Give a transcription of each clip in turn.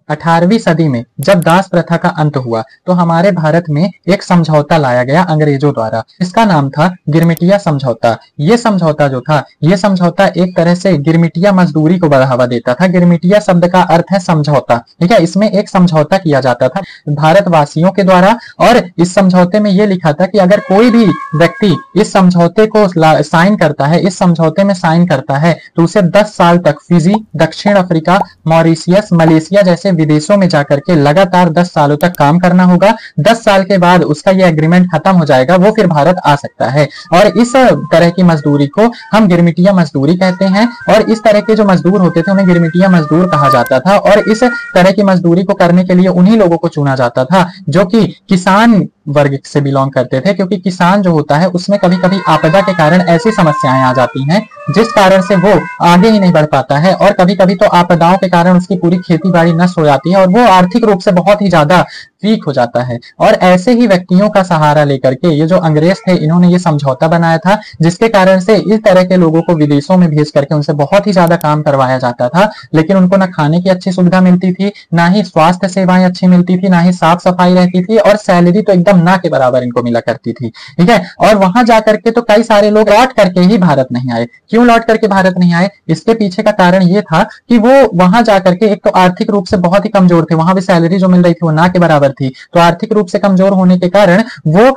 18वीं सदी में जब दास प्रथा का अंत हुआ तो हमारे भारत में एक समझौता लाया गया अंग्रेजों द्वारा। इसका नाम था गिरमिटिया समझौता। ये समझौता जो था, ये समझौता एक तरह से गिरमिटिया मजदूरी को बढ़ावा देता था। गिरमिटिया शब्द का अर्थ है समझौता, ठीक है। इसमें एक समझौता किया जाता था भारतवासियों के द्वारा, और इस समझौते में यह लिखा था कि अगर कोई भी व्यक्ति इस समझौते को साइन करता है, इस समझौते में साइन करता है, तो उसे 10 साल तक फिजी, दक्षिण अफ्रीका, मॉरिशियस, मलेशिया जैसे विदेशों में जाकर के लगातार 10 सालों तक काम करना होगा। 10 साल के बाद उसका यह एग्रीमेंट खत्म हो जाएगा, वो फिर भारत आ सकता है। और इस तरह की मजदूरी को हम गिरमिटिया मजदूरी कहते हैं, और इस तरह के जो मजदूर होते थे उन्हें गिरमिटिया मजदूर कहा जाता था। और इस तरह की मजदूरी को करने के लिए उन्हीं लोगों को चुना जाता था जो कि किसान वर्ग से बिलोंग करते थे, क्योंकि किसान जो होता है उसमें कभी कभी आपदा के कारण ऐसी समस्याएं आ जाती हैं जिस कारण से वो आगे ही नहीं बढ़ पाता है, और कभी कभी तो आपदाओं के कारण उसकी पूरी खेती बाड़ी नष्ट हो जाती है और वो आर्थिक रूप से बहुत ही ज्यादा वीक हो जाता है। और ऐसे ही व्यक्तियों का सहारा लेकर के ये जो अंग्रेज थे, इन्होंने ये समझौता बनाया था, जिसके कारण से इस तरह के लोगों को विदेशों में भेज करके उनसे बहुत ही ज्यादा काम करवाया जाता था। लेकिन उनको ना खाने की अच्छी सुविधा मिलती थी, ना ही स्वास्थ्य सेवाएं अच्छी मिलती थी, ना ही साफ सफाई रहती थी, और सैलरी तो एकदम ना के बराबर इनको मिला करती थी, ठीक है। और वहां जाकर के तो कई सारे लोग लौट करके ही भारत नहीं आए। क्यों लौट करके भारत नहीं आए? इसके पीछे का कारण ये था कि वो वहां जाकर के एक तो आर्थिक रूप से बहुत ही कमजोर थे, वहां भी सैलरी जो मिल रही थी वो ना के बराबर थी, तो आर्थिक रूप से कमजोर होने के कारण वो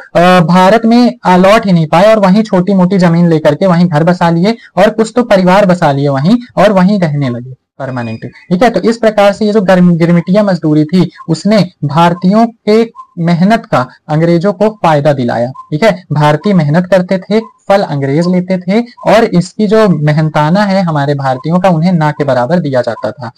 भारत में लौट ही नहीं पाए, और वहीं छोटी मोटी जमीन लेकर के वहीं घर बसा लिए, और कुछ तो परिवार बसा लिए वहीं, और वहीं रहने लगे परमानेंट, ठीक है। तो इस प्रकार से ये जो गिरमिटिया मजदूरी थी उसने भारतीयों के मेहनत का अंग्रेजों को फायदा दिलाया, ठीक है। भारतीय मेहनत करते थे, फल अंग्रेज लेते थे, और इसकी जो मेहनताना है हमारे भारतीयों का, उन्हें ना के बराबर दिया जाता था।